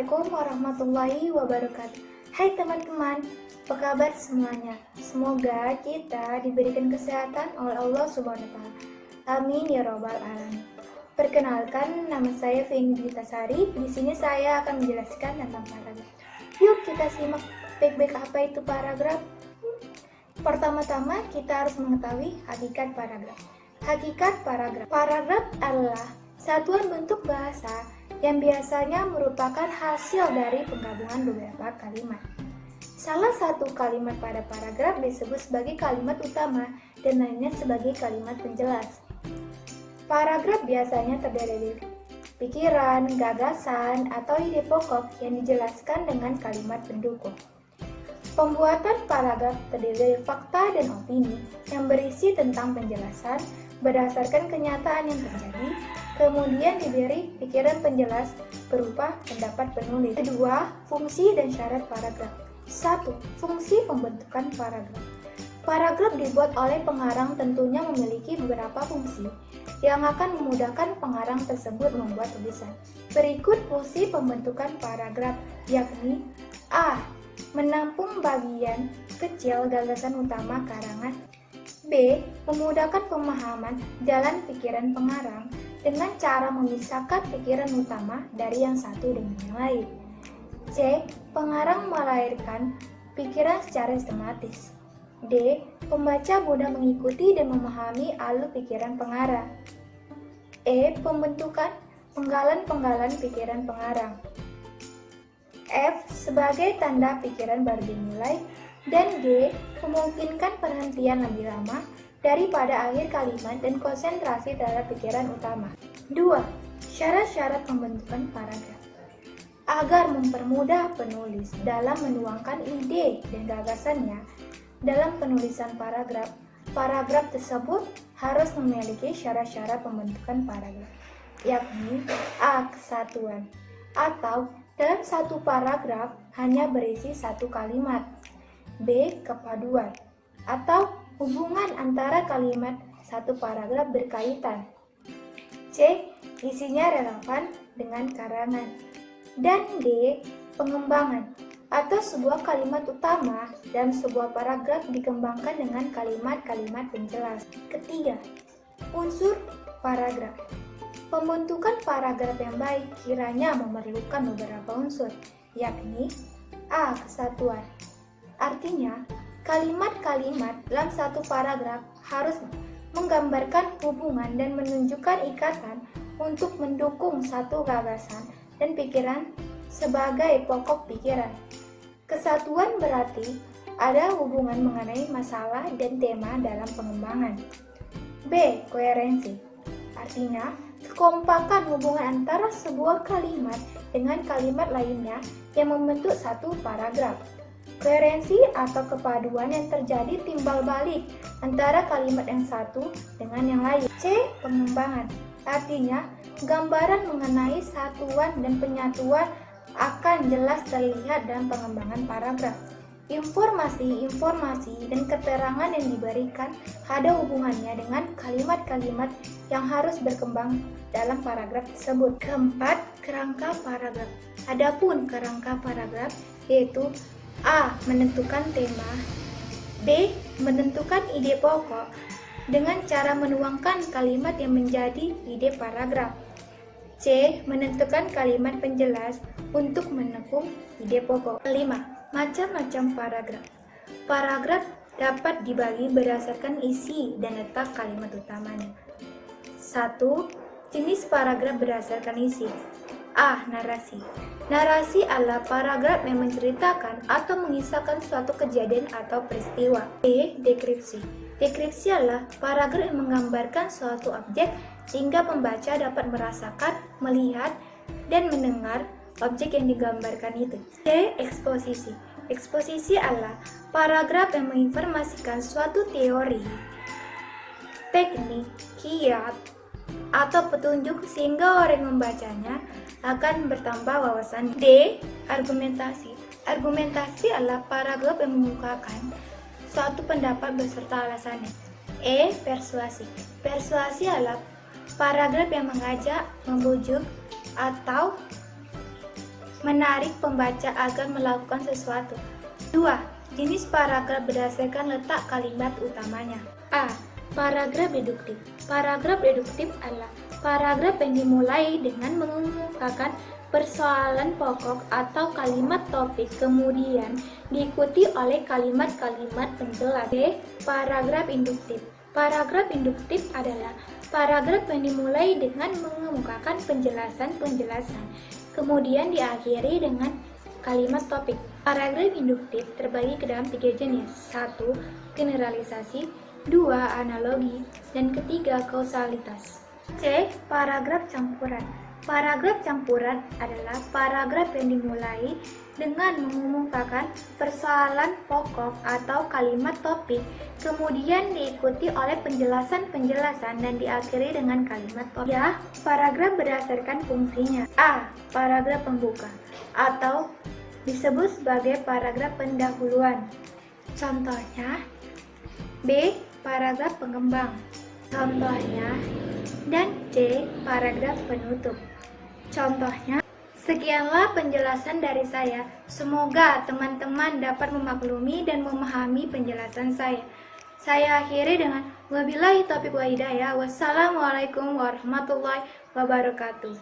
Assalamualaikum warahmatullahi wabarakatuh. Hai teman-teman, apa kabar semuanya? Semoga kita diberikan kesehatan oleh Allah Subhanahu wa Ta'ala. Amin ya Rabbal Alamin. Perkenalkan, nama saya Fendi Tasari. Di sini saya akan menjelaskan tentang paragraf. Yuk kita simak baik-baik apa itu paragraf. Pertama-tama kita harus mengetahui hakikat paragraf. Hakikat paragraf. Paragraf adalah satuan bentuk bahasa yang biasanya merupakan hasil dari penggabungan beberapa kalimat. Salah satu kalimat pada paragraf disebut sebagai kalimat utama dan lainnya sebagai kalimat penjelas. Paragraf biasanya terdiri dari pikiran, gagasan, atau ide pokok yang dijelaskan dengan kalimat pendukung. Pembuatan paragraf terdiri dari fakta dan opini yang berisi tentang penjelasan berdasarkan kenyataan yang terjadi, kemudian diberi pikiran penjelas berupa pendapat penulis. Kedua, fungsi dan syarat paragraf. 1. Fungsi pembentukan paragraf. Paragraf dibuat oleh pengarang tentunya memiliki beberapa fungsi yang akan memudahkan pengarang tersebut membuat tulisan. Berikut fungsi pembentukan paragraf, yakni A. Menampung bagian kecil gagasan utama karangan. B. Memudahkan pemahaman jalan pikiran pengarang dengan cara memisahkan pikiran utama dari yang satu dengan yang lain. C. Pengarang melahirkan pikiran secara sistematis. D. Pembaca mudah mengikuti dan memahami alur pikiran pengarang. E. Pembentukan penggalan-penggalan pikiran pengarang. F. Sebagai tanda pikiran baru dimulai. Dan G. Memungkinkan perhentian lebih lama daripada akhir kalimat dan konsentrasi terhadap pikiran utama. 2. Syarat-syarat pembentukan paragraf. Agar mempermudah penulis dalam menuangkan ide dan gagasannya dalam penulisan paragraf, paragraf tersebut harus memiliki syarat-syarat pembentukan paragraf, yakni A. Kesatuan, atau dalam satu paragraf hanya berisi satu kalimat. B. Kepaduan, atau hubungan antara kalimat satu paragraf berkaitan. C. Isinya relevan dengan karangan. Dan D. Pengembangan, atau sebuah kalimat utama dalam sebuah paragraf dikembangkan dengan kalimat-kalimat penjelas. Ketiga, unsur paragraf. Pembentukan paragraf yang baik kiranya memerlukan beberapa unsur, yakni A. Kesatuan. Artinya, kalimat-kalimat dalam satu paragraf harus menggambarkan hubungan dan menunjukkan ikatan untuk mendukung satu gagasan dan pikiran sebagai pokok pikiran. Kesatuan berarti ada hubungan mengenai masalah dan tema dalam pengembangan. B. Koherensi. Artinya, kekompakan hubungan antara sebuah kalimat dengan kalimat lainnya yang membentuk satu paragraf. Koherensi atau kepaduan yang terjadi timbal balik antara kalimat yang satu dengan yang lain. C. Pengembangan. Artinya, gambaran mengenai satuan dan penyatuan akan jelas terlihat dalam pengembangan paragraf. Informasi dan keterangan yang diberikan ada hubungannya dengan kalimat-kalimat yang harus berkembang dalam paragraf tersebut. Keempat, kerangka paragraf. Adapun kerangka paragraf yaitu A. Menentukan tema. B. Menentukan ide pokok dengan cara menuangkan kalimat yang menjadi ide paragraf. C. Menentukan kalimat penjelas untuk mendukung ide pokok. 5. Macam-macam paragraf. Paragraf dapat dibagi berdasarkan isi dan letak kalimat utamanya. 1. Jenis paragraf berdasarkan isi. A. Narasi. Narasi adalah paragraf yang menceritakan atau mengisahkan suatu kejadian atau peristiwa. B. Deskripsi. Deskripsi adalah paragraf yang menggambarkan suatu objek sehingga pembaca dapat merasakan, melihat, dan mendengar objek yang digambarkan itu. C. Eksposisi. Eksposisi adalah paragraf yang menginformasikan suatu teori, teknik, kiat, atau petunjuk sehingga orang yang membacanya akan bertambah wawasan. D. Argumentasi. Argumentasi adalah paragraf yang mengemukakan suatu pendapat beserta alasannya. E. Persuasi. Persuasi adalah paragraf yang mengajak, membujuk, atau menarik pembaca agar melakukan sesuatu. 2. Jenis paragraf berdasarkan letak kalimat utamanya. A. Paragraf deduktif. Paragraf deduktif adalah paragraf yang dimulai dengan mengemukakan persoalan pokok atau kalimat topik, kemudian diikuti oleh kalimat-kalimat penjelas. B. Paragraf induktif. Paragraf induktif adalah paragraf yang dimulai dengan mengemukakan penjelasan-penjelasan, kemudian diakhiri dengan kalimat topik. Paragraf induktif terbagi ke dalam 3 jenis. 1. Generalisasi, 2. Analogi, dan ketiga kausalitas. C. Paragraf campuran. Paragraf campuran adalah paragraf yang dimulai dengan mengemukakan persoalan pokok atau kalimat topik, kemudian diikuti oleh penjelasan-penjelasan dan diakhiri dengan kalimat topik. Ya, paragraf berdasarkan fungsinya. A. Paragraf pembuka atau disebut sebagai paragraf pendahuluan. Contohnya, B. Paragraf pengembang. Contohnya, dan C. Paragraf penutup. Contohnya, sekianlah penjelasan dari saya. Semoga teman-teman dapat memaklumi dan memahami penjelasan saya. Saya akhiri dengan wabillahi taufiq wa hidayah. Wassalamualaikum warahmatullahi wabarakatuh.